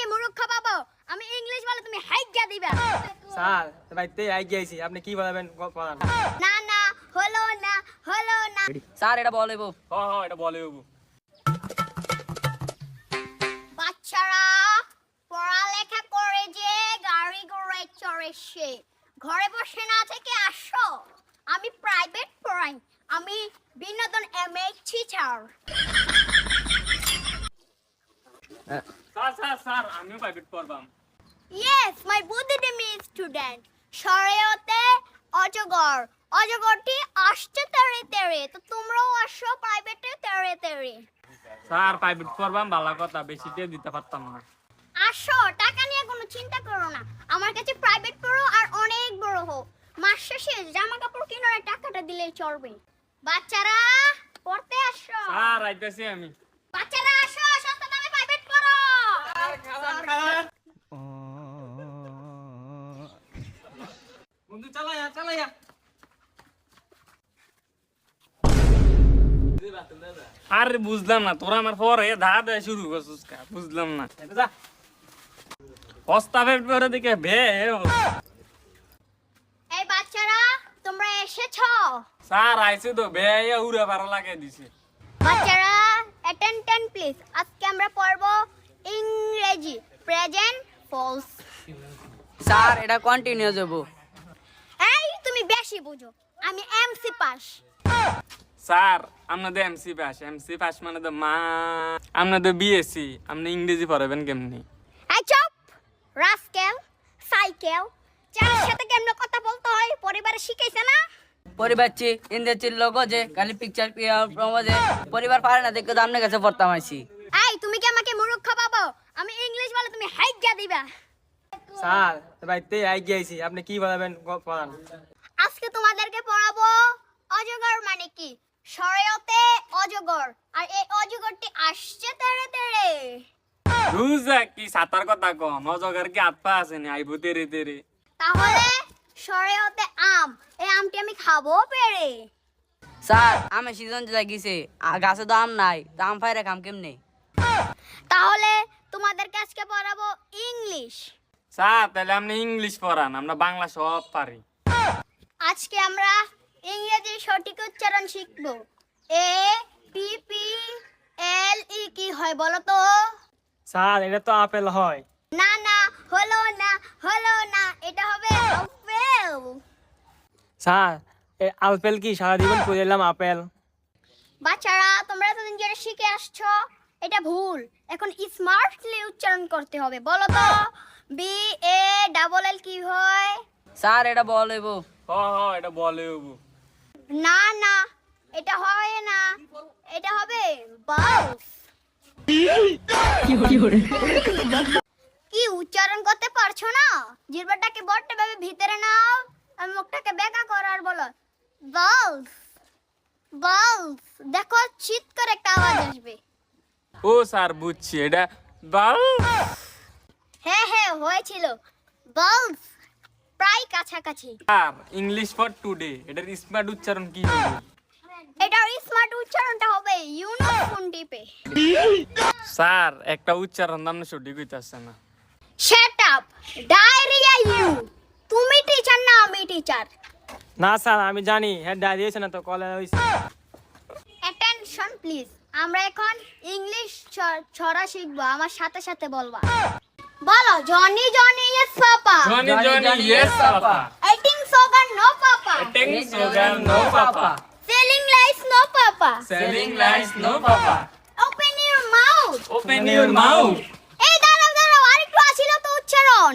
আমাকে মূর্খ ভাবো? আমি ইংলিশ বলে তুমি হাইজ্ঞা দিবা। স্যার ভাইতে আই গেছি, আপনি কি বলবেন বলেন। না না হলো না, হলো না। স্যার এটা বলবো। হ্যাঁ এটা বলে বাচ্চারা পড়ালেখা করে যে গাড়ি ঘোড়ায় চড়ে সে ঘরে বসে না থেকে আসো। আমি প্রাইভেট পড়াই, আমি বিনোদন এমএ টিচার। স্যার আমিও প্রাইভেট পড়বাম। ইয়েস মাই বুদ্ধিডিমি স্টুডেন্ট। শরীয়তে অজগর, অজগরটি আসছে তেড়ে তেড়ে, তো তোমরাও আসো প্রাইভেটে তেড়ে তেড়ে। স্যার প্রাইভেট পড়বাম, ভালো কথা, বেশি দিয়ে দিতে পারতাম না। আসো, টাকা নিয়ে কোনো চিন্তা করো না, আমার কাছে প্রাইভেট পড়ো আর অনেক বড় হও। মাস শেষে জামা কাপড় কেনার টাকাটা দিলেই চলবে। বাচ্চারা পড়তে আসো। স্যার আইতেছি আমি। বাচ্চারা আসো, সস্তা দামে প্রাইভেট পড়ো। বন্ধু চালায়া চালায়া। আরে বুঝলাম না, তোরা আমার পরে ধা দেয় শুরু করছিস কা, বুঝলাম না। যা প্রস্তাবে পরে দিকে বে। এই বাচ্চারা তোমরা এসেছো? স্যার আইছে তো বে উড়ে পারা লাগিয়ে দিছে। বাচ্চারা অ্যাটেনশন প্লিজ, আজকে আমরা পড়ব ইংরেজি প্রেজেন্ট ফলস। স্যার এটা কন্টিনিউ যাব। এই তুমি বেশি বুঝো, আমি এমসি পাস। স্যার আপনাদের এমসি পাস মানে তো মা, আপনাদের বিএসসি, আপনি ইংরেজি পড়াবেন কেমনি? এই চুপ, রাস্কেল সাইকেল, চার সাথে কেমনে কথা বলতে হয় পরিবারে শিখাইছে না? পরিবারছি ইন্দ্রচির লোক যে খালি পিকচার প্রমোজে পরিবার পারে না দেখে তো আপনার কাছে পড়তাম আইছি। এই তুমি কি আমাকে মূর্খ ভাবো? আমি ইংলিশ বলে তুমি হাইজ্ঞা দিবা। স্যার ভাইতে আই গেছি, আপনি কি বলবেন বলেন। আজকে তোমাদেরকে পড়াবো অজগর মানে কি, শরীয়তে অজগর, আর এই অজগরটি আসছে তেড়ে তেড়ে। রুজা কি সাতার কথা কম, অজগর কি হাত পা আছে নি, আইবো তেরে তেরে। তাহলে শরীয়তে আম, এই আমটি আমি খাবো পেরে। স্যার আমি সিজন লাগিছে গাছে তো আম নাই, তো আম ফাইরে খাম কেমনে? তাহলে তোমাদেরকে আজকে পড়াবো ইংলিশ। স্যার তাহলে আপনি ইংলিশ পড়ান, আমরা বাংলা সব পারি। আজকে আমরা ইংরেজির সঠিক উচ্চারণ শিখব। এ পি পি এল ই কি হয় বলো তো? স্যার এটা তো আপেল হয়। না না হলো না, হলো না, এটা হবে আপেল। স্যার আপেল কি সারা জীবন পড়লাম আপেল। বাচ্চারা তোমরা এতদিন যেটা শিখে আসছো এটা ভুল, এখন স্মার্টলি উচ্চারণ করতে হবে। বলো তো বি এ ডাবল এল কি হয়? স্যার এটা বলবো। হ্যাঁ এটা বলে। না না এটা হয় না, এটা হবে বালস। কি উচ্চারণ করতে পারছো না? জিহ্বাটাকে বট্টে ভাবে ভিতরে নাও আর মুখটাকে বেঁকা করো আর বলো বালস বালস। দেখো চিৎ করে একটা আওয়াজ আসবে। ও স্যার বুঝছি, এটা বাল। হ্যাঁ হ্যাঁ হয়েছিল, বালস প্রায় কাছাকাছি। স্যার ইংলিশ ফর টুডে এটার স্মার্ট উচ্চারণ কি হবে? এটার স্মার্ট উচ্চারণটা হবে ইউনিফর্ম টিপে। স্যার একটা উচ্চারণ আপনি সঠিক হইতাছে না। Shut up diarrhoea you. তুমি টিচার না আমি টিচার? না স্যার আমি জানি, হ্যাঁ ডায়রিয়া না তো কলে হইছে। অ্যাটেনশন প্লিজ, আমরা এখন ইংলিশ ছড়া শিখবো, আমার সাথে সাথে বলবা। বলো Johnny Johnny yes papa, Johnny Johnny yes papa, eating sugar no papa, eating sugar no papa, selling lies no papa, selling lies no papa, open your mouth, open your mouth. এই দাঁড়াও দাঁড়াও, আরেকটু আছিল তো উচ্চারণ।